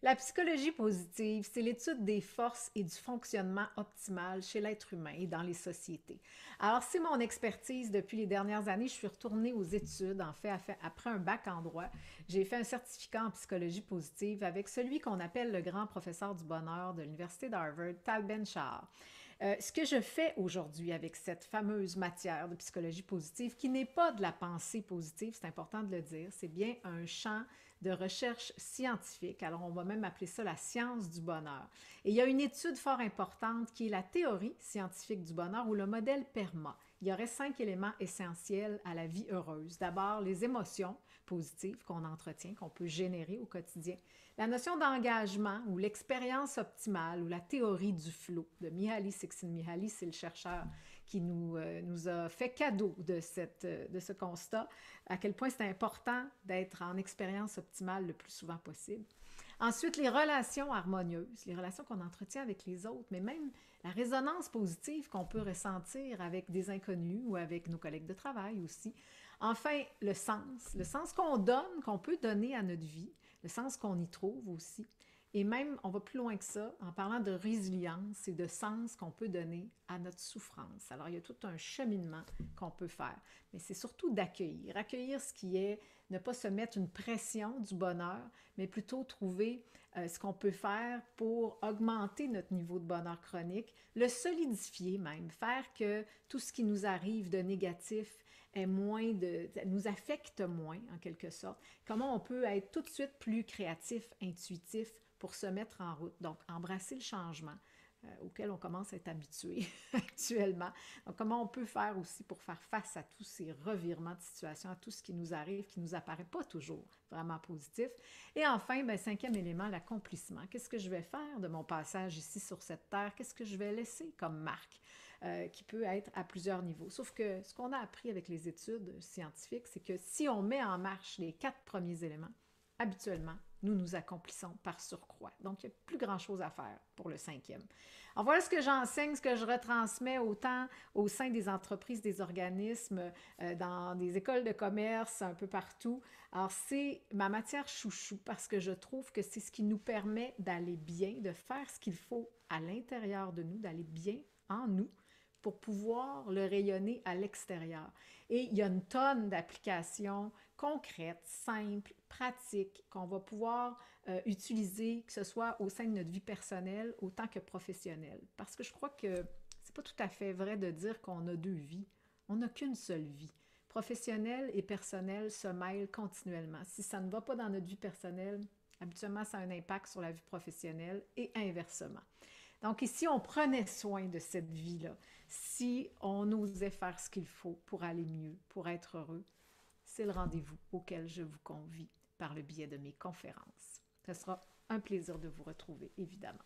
La psychologie positive, c'est l'étude des forces et du fonctionnement optimal chez l'être humain et dans les sociétés. Alors, c'est mon expertise depuis les dernières années. Je suis retournée aux études, en fait, après un bac en droit. J'ai fait un certificat en psychologie positive avec celui qu'on appelle le grand professeur du bonheur de l'Université d'Harvard, Tal Ben-Shahar. Ce que je fais aujourd'hui avec cette fameuse matière de psychologie positive, qui n'est pas de la pensée positive, c'est important de le dire, c'est bien un champ de recherche scientifique. Alors, on va même appeler ça la science du bonheur. Et il y a une étude fort importante qui est la théorie scientifique du bonheur ou le modèle PERMA. Il y aurait 5 éléments essentiels à la vie heureuse. D'abord, les émotions positives qu'on entretient, qu'on peut générer au quotidien. La notion d'engagement ou l'expérience optimale ou la théorie du flow de Mihaly Csikszentmihalyi, c'est le chercheur qui nous a fait cadeau de ce constat, à quel point c'est important d'être en expérience optimale le plus souvent possible. Ensuite, les relations harmonieuses, les relations qu'on entretient avec les autres, mais même la résonance positive qu'on peut ressentir avec des inconnus ou avec nos collègues de travail aussi. Enfin, le sens qu'on donne, qu'on peut donner à notre vie, le sens qu'on y trouve aussi. Et même, on va plus loin que ça, en parlant de résilience et de sens qu'on peut donner à notre souffrance. Alors, il y a tout un cheminement qu'on peut faire, mais c'est surtout d'accueillir. Accueillir ce qui est, ne pas se mettre une pression du bonheur, mais plutôt trouver ce qu'on peut faire pour augmenter notre niveau de bonheur chronique, le solidifier même, faire que tout ce qui nous arrive de négatif est nous affecte moins en quelque sorte. Comment on peut être tout de suite plus créatif, intuitif pour se mettre en route. Donc, embrasser le changement auquel on commence à être habitué actuellement. Donc, comment on peut faire aussi pour faire face à tous ces revirements de situation, à tout ce qui nous arrive, qui ne nous apparaît pas toujours vraiment positif. Et enfin, ben, cinquième élément, l'accomplissement. Qu'est-ce que je vais faire de mon passage ici sur cette terre? Qu'est-ce que je vais laisser comme marque? Qui peut être à plusieurs niveaux. Sauf que ce qu'on a appris avec les études scientifiques, c'est que si on met en marche les 4 premiers éléments, habituellement, nous nous accomplissons par surcroît. Donc, il n'y a plus grand-chose à faire pour le cinquième. Alors, voilà ce que j'enseigne, ce que je retransmets autant au sein des entreprises, des organismes, dans des écoles de commerce, un peu partout. Alors, c'est ma matière chouchou parce que je trouve que c'est ce qui nous permet d'aller bien, de faire ce qu'il faut à l'intérieur de nous, d'aller bien en nous pour pouvoir le rayonner à l'extérieur. Et il y a une tonne d'applications concrètes, simples, pratiques qu'on va pouvoir utiliser, que ce soit au sein de notre vie personnelle autant que professionnelle. Parce que je crois que c'est pas tout à fait vrai de dire qu'on a deux vies. On n'a qu'une seule vie. Professionnelle et personnelle se mêlent continuellement. Si ça ne va pas dans notre vie personnelle, habituellement, ça a un impact sur la vie professionnelle et inversement. Donc ici, on prenait soin de cette vie-là. Si on osait faire ce qu'il faut pour aller mieux, pour être heureux, c'est le rendez-vous auquel je vous convie par le biais de mes conférences. Ce sera un plaisir de vous retrouver, évidemment.